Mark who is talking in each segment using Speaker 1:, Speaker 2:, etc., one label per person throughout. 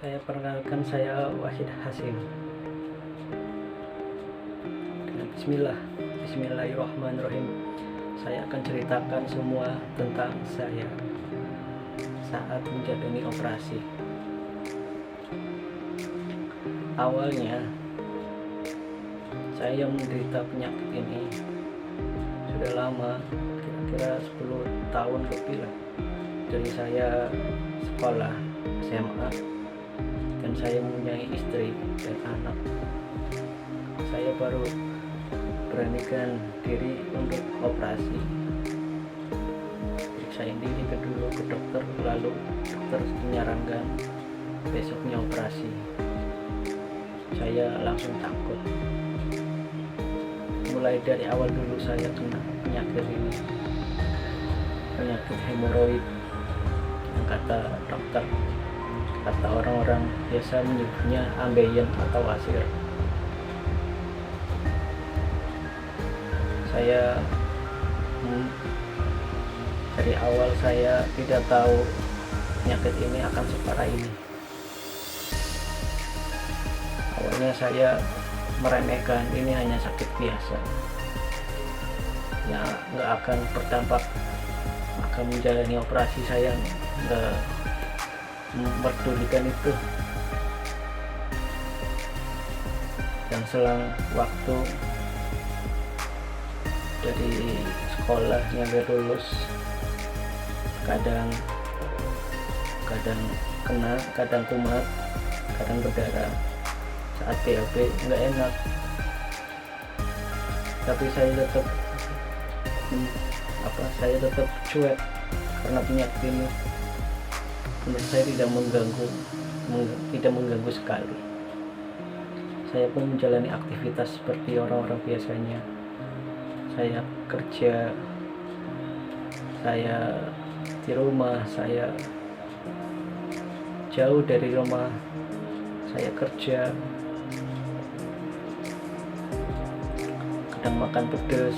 Speaker 1: Saya perkenalkan, saya Wahid Hasim. Dengan Bismillahirrahmanirrahim. Saya akan ceritakan semua tentang saya saat menjalani operasi. Awalnya saya menderita penyakit ini sudah lama, kira-kira 10 tahun lebih lah. Dari saya sekolah SMA dan saya mempunyai istri dan anak. Saya baru beranikan diri untuk operasi. Periksain diri dulu ke dokter, lalu dokter menyarankan besoknya operasi. Saya langsung takut. Mulai dari awal dulu saya kena penyakit ini, penyakit hemoroid yang kata dokter, kata orang-orang biasa menyebutnya ambeien atau wasir. Saya dari awal saya tidak tahu penyakit ini akan separah ini. Awalnya saya meremehkan ini hanya sakit biasa, ya nggak akan berdampak, akan menjalani operasi. Saya nggak memperdulikan itu. Dan selang waktu dari sekolah nyampe lulus, kadang kena, kadang kumat, kadang berdarah. Saat BAB nggak enak, tapi saya tetap cuek karena penyakit ini menurut saya tidak mengganggu sekali. Saya pun menjalani aktivitas seperti orang-orang biasanya. Saya kerja, saya di rumah, saya jauh dari rumah, saya kerja, kadang makan pedas,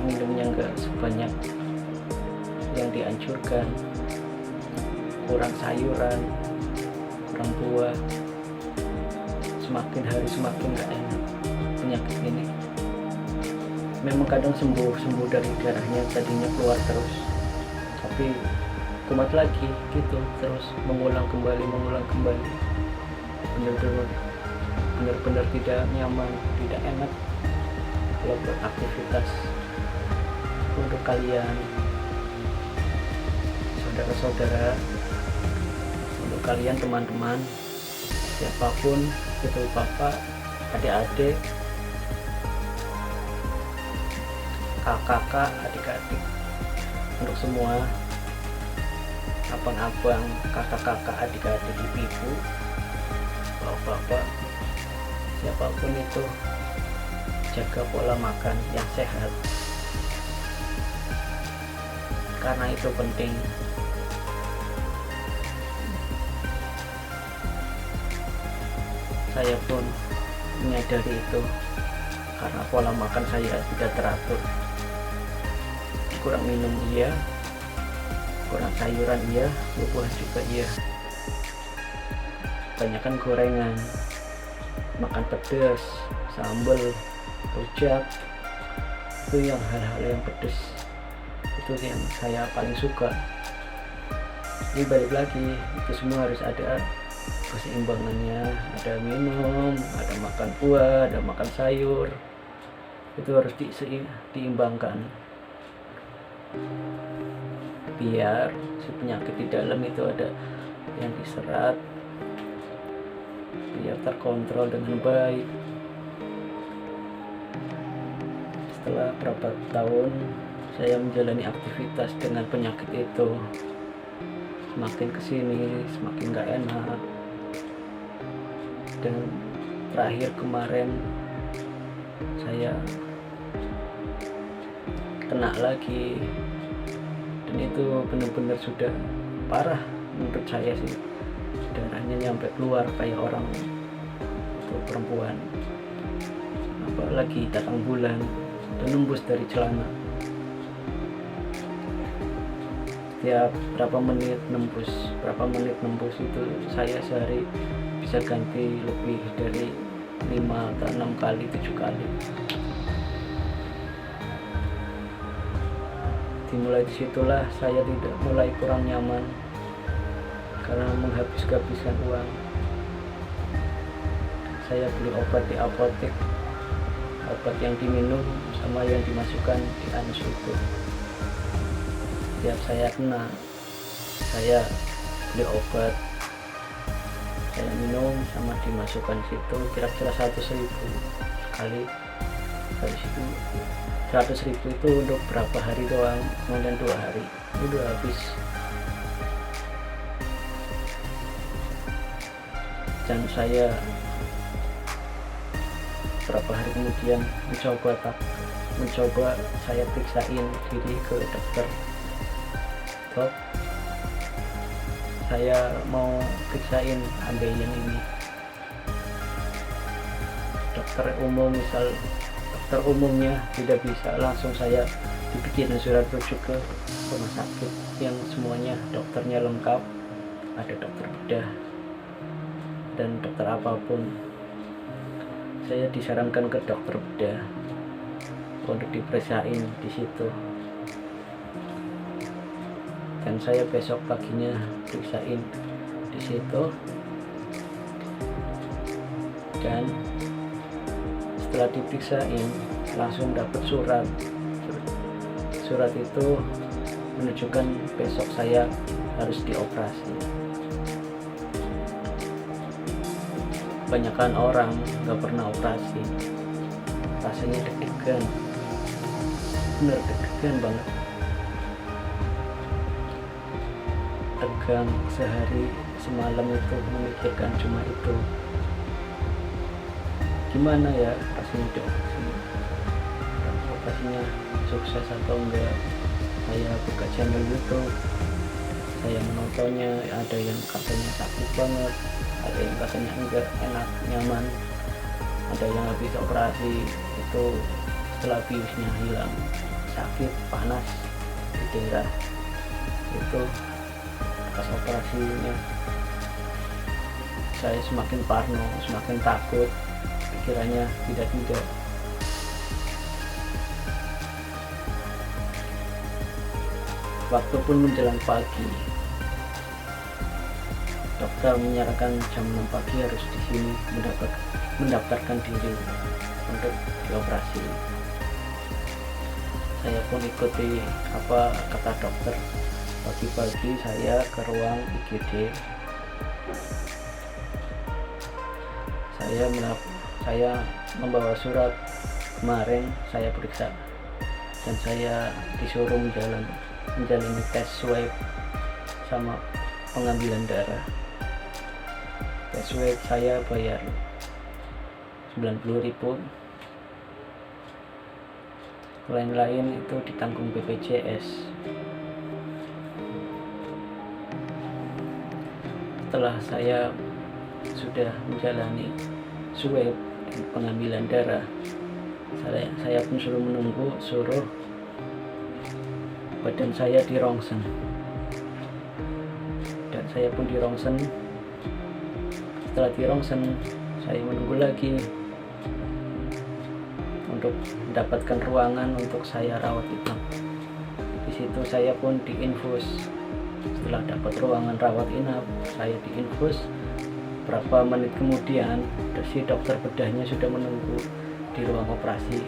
Speaker 1: minumnya nggak sebanyak yang dianjurkan, kurang sayuran, kurang buah. Semakin hari semakin nggak enak penyakit ini. Memang kadang sembuh dari darahnya, tadinya keluar terus, tapi kumat lagi gitu, terus mengulang kembali. Benar-benar tidak nyaman, tidak enak kalau beraktivitas. Untuk kalian saudara-saudara, untuk kalian teman-teman, siapapun itu, bapak, adik-adik, kakak, adik-adik, untuk semua abang-abang, kakak-kakak, adik-adik, ibu-ibu, bapak-bapak, siapapun itu, jaga pola makan yang sehat, karena itu penting. Saya pun menyadari itu karena pola makan saya tidak teratur. Kurang minum iya, kurang sayuran iya, buah juga iya. Banyakan gorengan, makan pedas, sambal, rujak, itu yang hal-hal yang pedas, itu yang saya paling suka. Ini balik lagi, itu semua harus ada keseimbangannya, ada minum, ada makan buah, ada makan sayur, itu harus diimbangkan biar si penyakit di dalam itu ada yang diserap, biar terkontrol dengan baik. Setelah berapa tahun saya menjalani aktivitas dengan penyakit itu, semakin kesini semakin gak enak. Dan terakhir kemarin saya kena lagi, dan itu benar-benar sudah parah menurut saya sih. Darahnya nyampe keluar kayak orang itu perempuan, apalagi datang bulan dan nembus dari celana. setiap berapa menit nembus itu saya sehari bisa ganti lebih dari 5 atau 6 kali, 7 kali. Dimulai disitulah saya tidak mulai kurang nyaman karena menghabiskan uang. Saya beli obat di apotek, obat yang diminum sama yang dimasukkan di anus itu. Tiap saya kena, saya beli obat, saya minum sama dimasukkan situ, kira-kira 100.000 sekali. Dari situ 100.000 itu untuk berapa hari doang, kemudian 2 hari udah habis. Dan saya berapa hari kemudian mencoba saya periksain diri ke dokter. Dok, saya mau periksain ambeien ini. Dokter umumnya tidak bisa, langsung saya dibikin surat rujuk ke rumah sakit yang semuanya dokternya lengkap, ada dokter bedah dan dokter apapun. Saya disarankan ke dokter bedah untuk diperiksain di situ, dan saya besok paginya periksain di situ. Dan setelah diperiksain langsung dapat surat itu menunjukkan besok saya harus dioperasi. Kebanyakan orang nggak pernah operasi, rasanya deg-degan, bener deg-degan banget, tegang sehari semalam itu memikirkan cuma itu, gimana ya rasanya dioperasi, operasinya sukses atau enggak. Saya buka channel YouTube, saya menontonnya, ada yang katanya sakit banget, ada yang katanya enggak, enak, nyaman, ada yang habis operasi itu setelah biusnya hilang, sakit, panas di daerah itu pas operasinya. Saya semakin parno, semakin takut, pikirannya tidak. Waktu pun menjelang pagi, dokter menyarankan jam 6 pagi harus di sini mendaftarkan diri untuk dioperasi. Saya pun ikuti apa kata dokter. Pagi-pagi saya ke ruang IGD. Saya membawa surat kemarin saya periksa, dan saya disuruh menjalani tes swab sama pengambilan darah. Tes swab saya bayar 90.000, lain-lain itu ditanggung BPJS. Setelah saya sudah menjalani swab dan pengambilan darah, saya pun suruh badan saya dirongsen, dan saya pun dirongsen. Setelah dirongsen, saya menunggu lagi untuk mendapatkan ruangan untuk saya rawat inap. Di situ saya pun diinfus. Setelah dapat ruangan rawat inap, saya diinfus. Berapa menit kemudian si dokter bedahnya sudah menunggu di ruang operasi.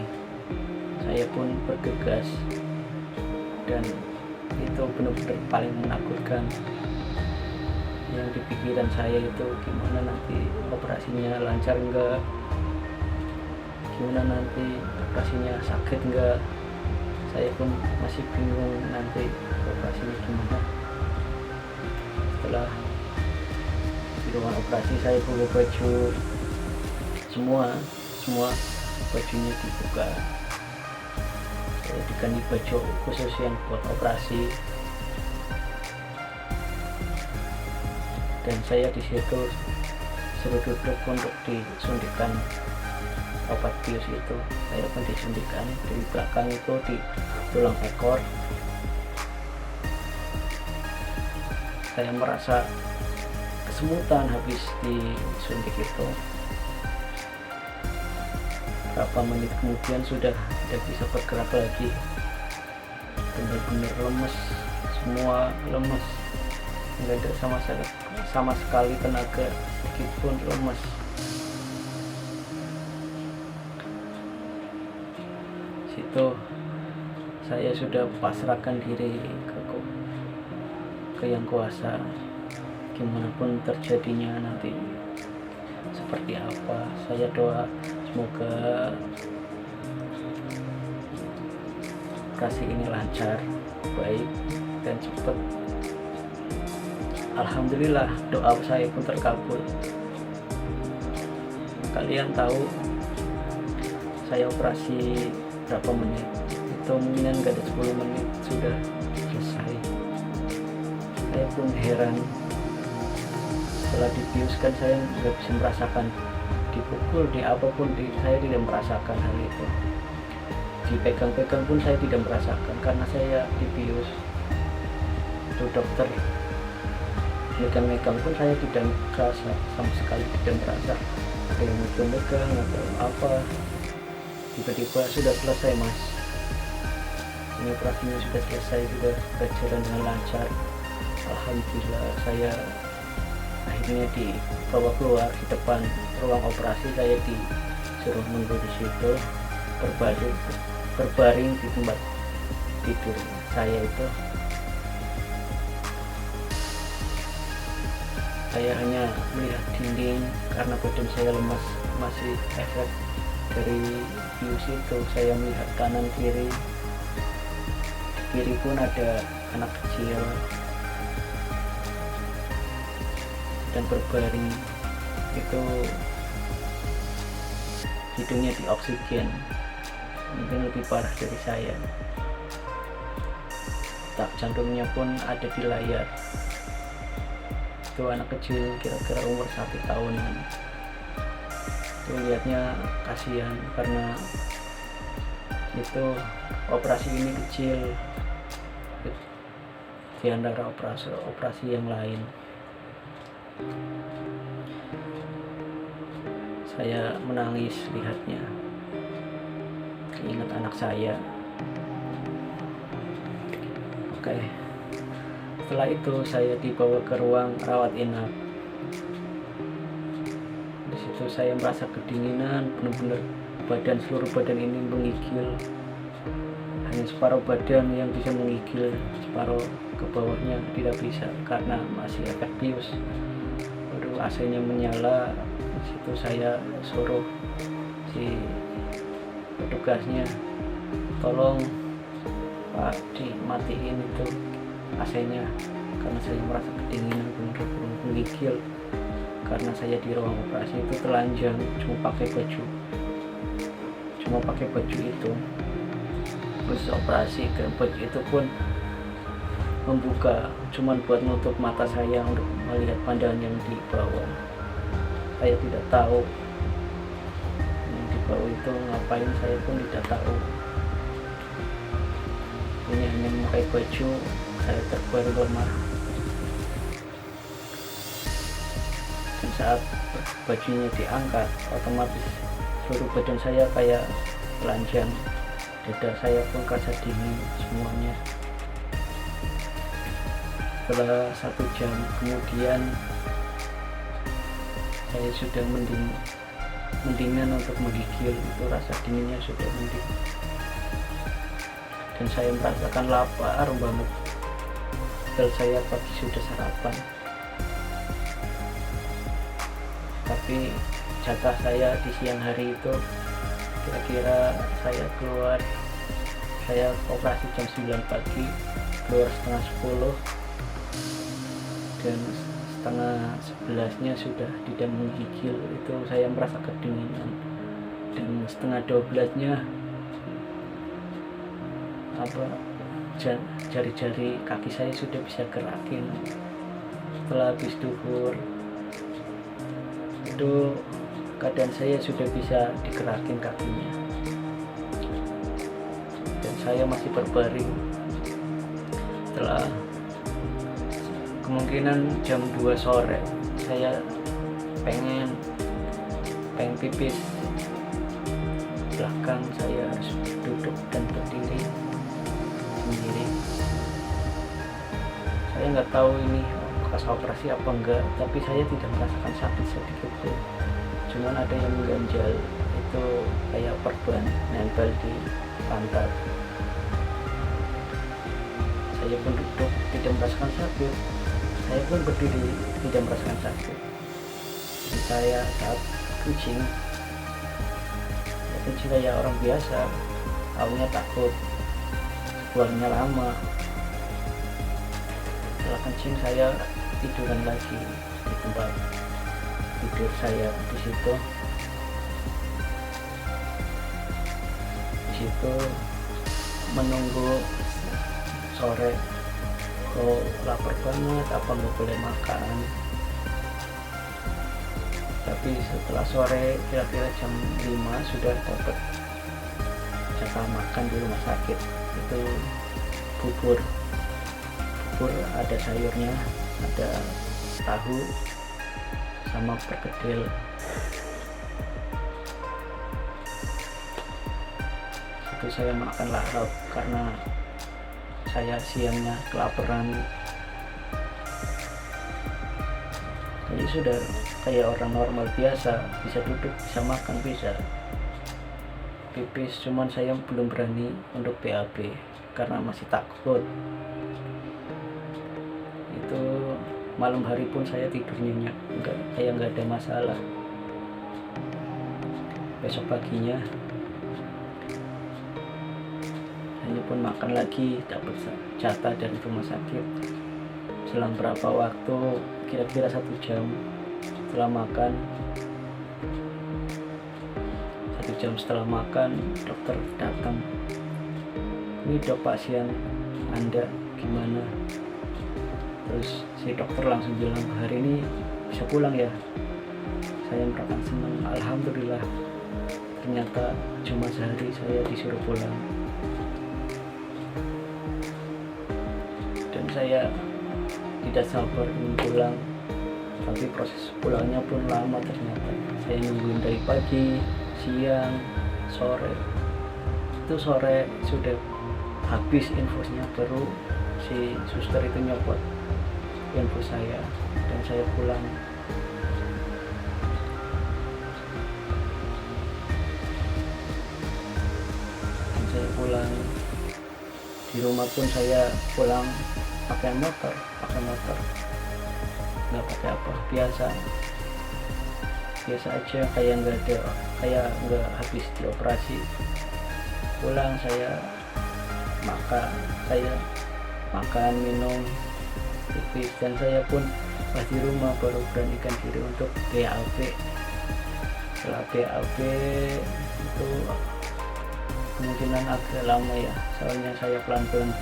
Speaker 1: Saya pun bergegas, dan itu benar-benar paling menakutkan. Yang di pikiran saya itu gimana nanti operasinya lancar enggak, gimana nanti operasinya sakit enggak. Saya pun masih bingung nanti operasinya gimana. Setelah di ruang operasi, saya bawa baju, semua bajunya dibuka. Saya diganti baju khusus yang buat operasi, dan saya di situ suruh duduk untuk disuntikan obat bius itu. Saya pun disuntikan di belakang itu, di tulang ekor. saya merasa kesemutan habis disuntik itu. Berapa menit kemudian sudah tidak bisa bergerak lagi, benar-benar lemes, semua lemes, nggak ada sama sekali tenaga sedikit pun, lemes. Situ saya sudah pasrahkan diri ke yang kuasa. Gimana pun terjadinya nanti seperti apa, saya doa semoga operasi ini lancar, baik dan cepat. Alhamdulillah, doa saya pun terkabul. Kalian tahu saya operasi berapa menit? Itu mungkin nggak ada 10 menit sudah selesai. Saya pun heran, setelah dibiuskan saya nggak bisa merasakan, dipukul, di apapun, saya tidak merasakan hal itu. Dipegang-pegang pun saya tidak merasakan karena saya dibius. Itu dokter megang-megang pun saya tidak merasa, sama sekali tidak merasa ada yang megang-megang atau apa. Tiba-tiba sudah selesai, mas, ini operasinya sudah selesai, sudah berjalan dengan lancar. Alhamdulillah, saya akhirnya dibawa keluar di depan ruang operasi. Saya disuruh menunggu di situ, berbaring di tempat tidur saya itu. Saya hanya melihat dinding karena badan saya lemas, masih efek dari bius itu. Saya melihat kanan kiri, di kiri pun ada anak kecil dan berbaring itu, hidungnya dioksigen, mungkin lebih parah dari saya. Tak jantungnya pun ada di layar. Itu anak kecil kira-kira umur 1 tahunan. Itu lihatnya kasihan karena itu operasi ini kecil di antara operasi yang lain. Saya menangis lihatnya, ingat anak saya. Oke. Setelah itu saya dibawa ke ruang rawat inap. Di situ saya merasa kedinginan, benar-benar seluruh badan ini menggigil. Hanya separuh badan yang bisa menggigil, separuh ke bawahnya tidak bisa karena masih efek bius. Waduh, AC-nya menyala. Di situ saya suruh si petugasnya, tolong Pak, dimatiin itu AC-nya karena saya merasa kedinginan, benar-benar menggigil. Karena saya di ruang operasi itu telanjang, cuma pakai baju itu. Khusus operasi, dan baju itu pun membuka, cuman buat nutup mata saya untuk melihat pandangan yang di bawah. Saya tidak tahu yang di bawah itu ngapain, saya pun tidak tahu. Ini hanya memakai baju, saya terbaru lemah. Dan saat bajunya diangkat, otomatis seluruh badan saya kayak telanjang. Dada saya pun kerasa dingin semuanya. Setelah 1 jam kemudian saya sudah mendingan untuk menggigil. Itu rasa dinginnya sudah mending. Dan saya merasakan lapar banget. Padahal saya pagi sudah sarapan. Tapi jatah saya di siang hari itu kira-kira saya operasi jam 9 pagi, keluar setengah 10, dan setengah 11-nya sudah tidak menggigil. Itu saya merasa kedinginan. Dan setengah 12-nya jari-jari kaki saya sudah bisa gerakin. Setelah habis duhur itu keadaan saya sudah bisa digerakin kakinya, dan saya masih berbaring. Setelah kemungkinan jam 2 sore saya pengen pipis. Belakang saya harus duduk dan berdiri sendiri. Saya nggak tahu ini bekas operasi apa enggak, tapi saya tidak merasakan sakit sedikit pun. Cuman ada yang mengganjal, itu kayak perban nempel di pantat. Saya pun duduk tidak merasakan sakit, saya pun berdiri tidak merasakan sakit. Jadi saya saat kucing kayak orang biasa, awalnya takut, keluarnya lama. Setelah kencing saya tiduran lagi di tempat tidur saya di situ menunggu sore. Kok lapar banget, apa nggak boleh makan? Tapi setelah sore kira-kira jam 5 sudah dapat jatah makan di rumah sakit. Itu bubur ada sayurnya, ada tahu sama perkedel. Itu saya makan lahap karena saya siangnya kelaparan. Jadi sudah kayak orang normal biasa, bisa duduk, bisa makan, bisa pipis. Cuman saya belum berani untuk BAB karena masih takut. Itu malam hari pun saya tidur nyenyak, nggak ada masalah. Besok paginya saya pun makan lagi, dapat jatah dari rumah sakit. Selang berapa waktu, kira-kira 1 jam setelah makan, 1 jam setelah makan, dokter datang. Ini dok, pasien Anda gimana? Terus si dokter langsung bilang, hari ini bisa pulang ya. Saya merasakan senang, alhamdulillah. Ternyata cuma sehari saya disuruh pulang. Dan saya tidak sabar ingin pulang, tapi proses pulangnya pun lama ternyata. Saya nungguin dari pagi, siang, sore. Itu sore sudah habis infusnya, baru si suster itu nyopot infus saya dan saya pulang. Dan saya pulang di rumah pun saya pulang pakai motor, nggak pakai apa, biasa aja, kayak nggak habis dioperasi. Pulang saya makan, minum, pipis, dan saya pun pas di rumah baru beranikan diri untuk BAB. Setelah BAB itu kemungkinan agak lama ya, soalnya saya pelan-pelan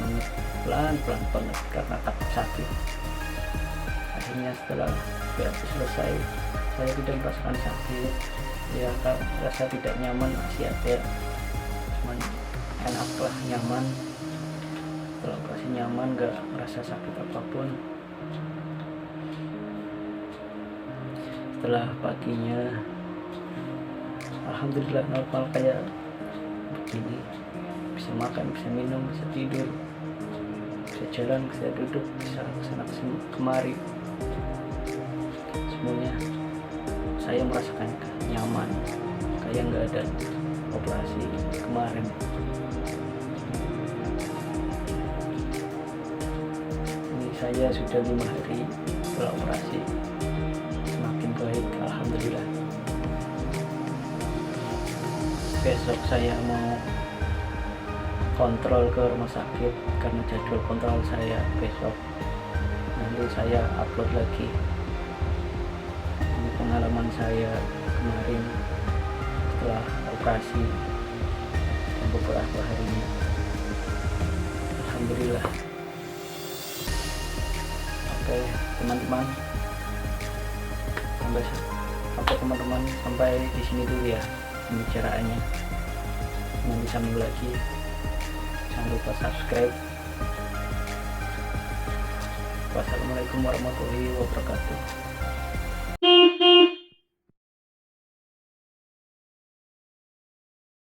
Speaker 1: banget karena takut sakit. Akhirnya setelah BAB selesai, saya tidak merasakan sakit ya, rasa tidak nyaman masih ada, cuman enak lah, nyaman. Setelah operasi nyaman, gak merasa sakit apapun. Setelah paginya alhamdulillah normal kayak begini, bisa makan, bisa minum, bisa tidur, bisa jalan, bisa duduk, bisa kesana kemari. Semuanya saya merasakan nyaman, kayak nggak ada operasi kemarin. Ini saya sudah 5 hari setelah operasi, semakin baik alhamdulillah. Besok saya mau kontrol ke rumah sakit karena jadwal kontrol saya besok. Nanti saya upload lagi ini pengalaman saya kemarin setelah operasi dan beberapa harinya. Alhamdulillah. Oke teman-teman, sampai di sini dulu ya pembicaraannya. Nanti sambung lagi. Jangan lupa subscribe, Wassalamualaikum warahmatullahi wabarakatuh.